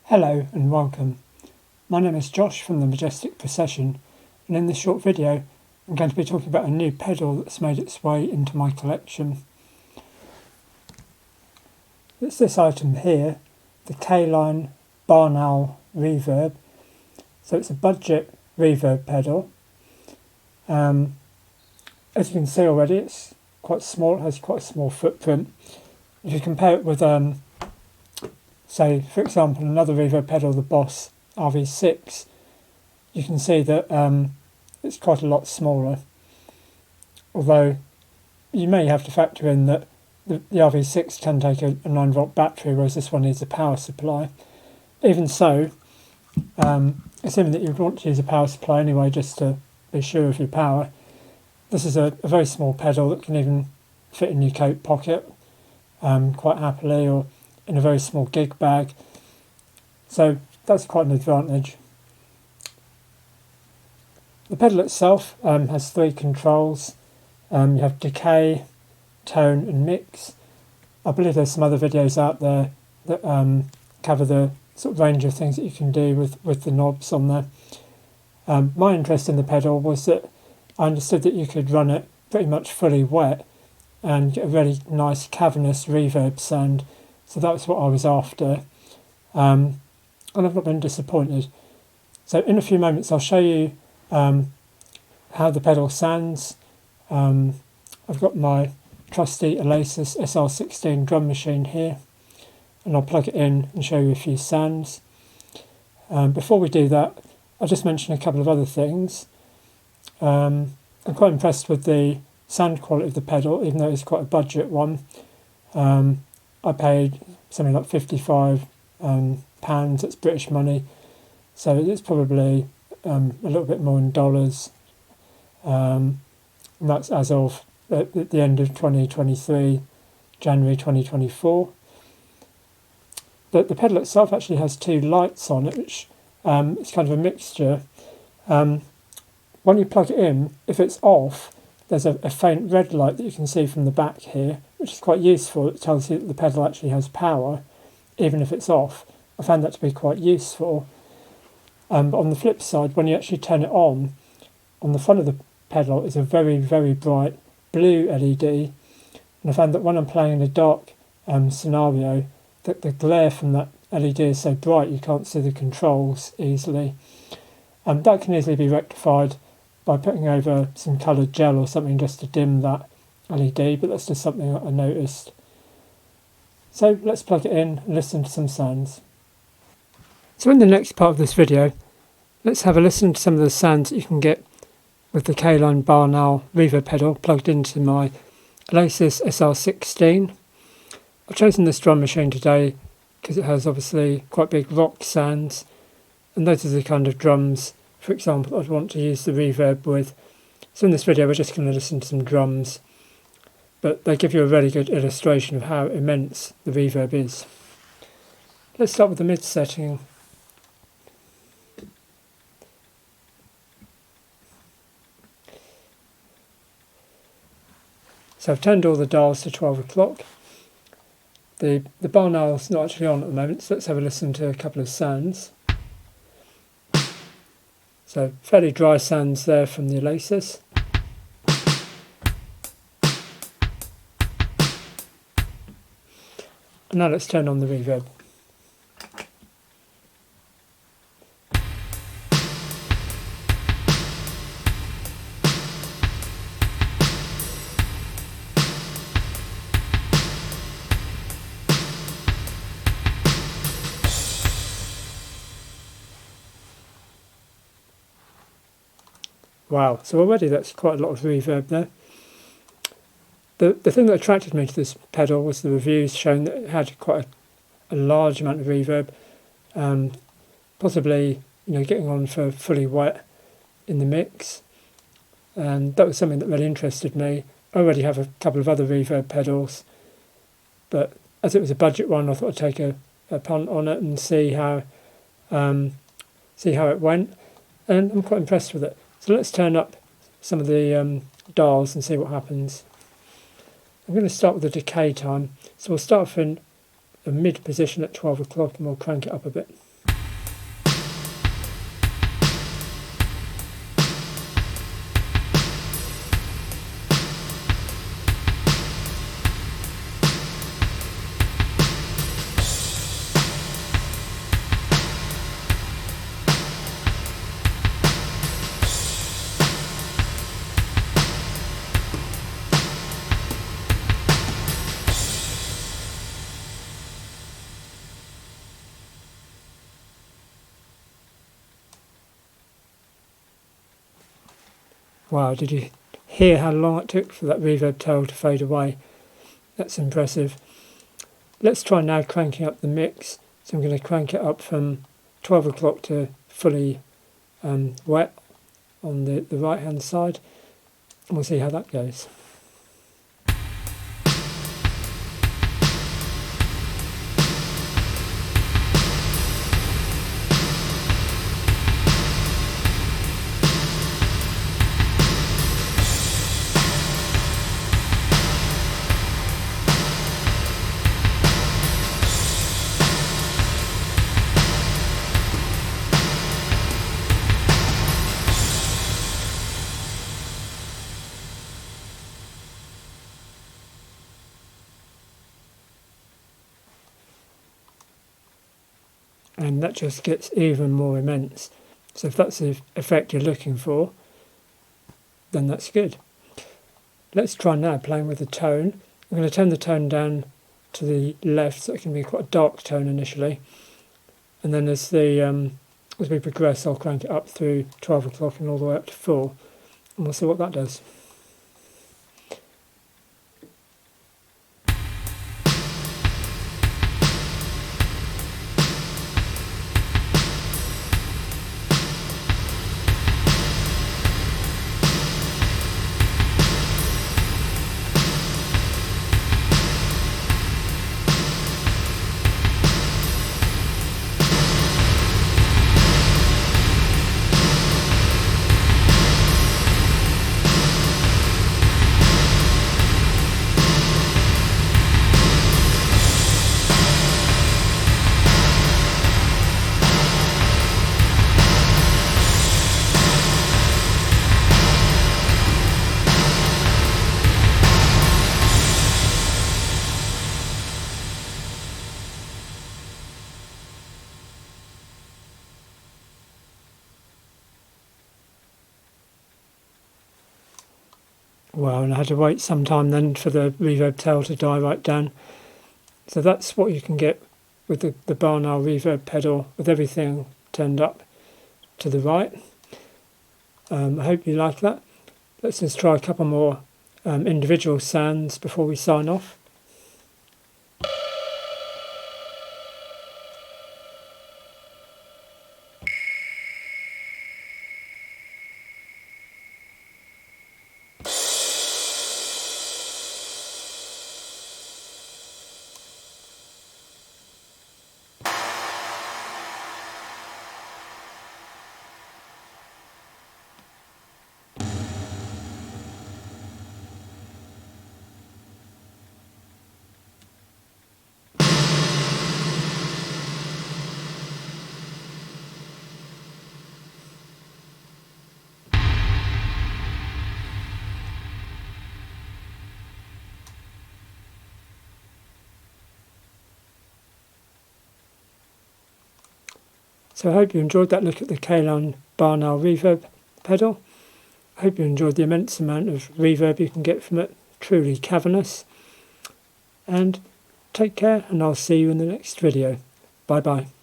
Hello and welcome. My name is Josh from the Majestic Procession, and in this short video I'm going to be talking about a new pedal that's made its way into my collection. It's this item here, the Caline Barn Owl Reverb. So it's a budget reverb pedal. As you can see already, it's quite small, it has quite a small footprint. If you compare it with say, for example, another reverb pedal, the Boss RV6, you can see that it's quite a lot smaller. Although you may have to factor in that the RV6 can take a 9-volt battery, whereas this one needs a power supply. Even so, assuming that you want to use a power supply anyway, just to be sure of your power, this is a very small pedal that can even fit in your coat pocket quite happily, or in a very small gig bag, so that's quite an advantage. The pedal itself has 3 controls. You have decay, tone and mix. I believe there's some other videos out there that cover the sort of range of things that you can do with the knobs on there. My interest in the pedal was that I understood that you could run it pretty much fully wet and get a really nice cavernous reverb sound. So that's what I was after, and I've not been disappointed. So in a few moments I'll show you how the pedal sounds. I've got my trusty Alesis SR-16 drum machine here, and I'll plug it in and show you a few sounds. Before we do that, I'll just mention a couple of other things. I'm quite impressed with the sound quality of the pedal, even though it's quite a budget one. I paid something like £55, that's British money, so it's probably a little bit more in dollars, and that's as of the end of 2023, January 2024. But the pedal itself actually has 2 lights on it, which it's kind of a mixture. When you plug it in, if it's off, there's a faint red light that you can see from the back here, which is quite useful. It tells you that the pedal actually has power, even if it's off. I found that to be quite useful. But on the flip side, when you actually turn it on the front of the pedal is a very, very bright blue LED. And I found that when I'm playing in a dark scenario, that the glare from that LED is so bright you can't see the controls easily. That can easily be rectified by putting over some coloured gel or something just to dim that LED, but that's just something that I noticed. So let's plug it in and listen to some sounds. So in the next part of this video, let's have a listen to some of the sounds that you can get with the Caline Barn Owl reverb pedal plugged into my Alesis SR-16. I've chosen this drum machine today because it has obviously quite big rock sounds, and those are the kind of drums, for example, I'd want to use the reverb with. So in this video we're just going to listen to some drums, but they give you a really good illustration of how immense the reverb is. Let's start with the mid setting. So I've turned all the dials to 12 o'clock. The Barn Owl's not actually on at the moment, so let's have a listen to a couple of sounds. So fairly dry sounds there from the Alesis. And now let's turn on the reverb. Wow, so already that's quite a lot of reverb there. The thing that attracted me to this pedal was the reviews showing that it had quite a large amount of reverb, possibly getting on for fully wet in the mix, and that was something that really interested me. I already have a couple of other reverb pedals, but as it was a budget one, I thought I'd take a punt on it and see how it went, and I'm quite impressed with it. So let's turn up some of the dials and see what happens. I'm going to start with the decay time. So we'll start off in a mid position at 12 o'clock and we'll crank it up a bit. Wow, did you hear how long it took for that reverb tail to fade away? That's impressive. Let's try now cranking up the mix. So I'm going to crank it up from 12 o'clock to fully wet on the right hand side, and we'll see how that goes. And that just gets even more immense. So if that's the effect you're looking for, then that's good. Let's try now playing with the tone. I'm going to turn the tone down to the left so it can be quite a dark tone initially, and then as we progress I'll crank it up through 12 o'clock and all the way up to full, and we'll see what that does. Wow, and I had to wait some time then for the reverb tail to die right down. So that's what you can get with the Barn Owl reverb pedal, with everything turned up to the right. I hope you like that. Let's just try a couple more individual sounds before we sign off. So I hope you enjoyed that look at the Caline Barn Owl reverb pedal. I hope you enjoyed the immense amount of reverb you can get from it, truly cavernous. And take care, and I'll see you in the next video. Bye bye.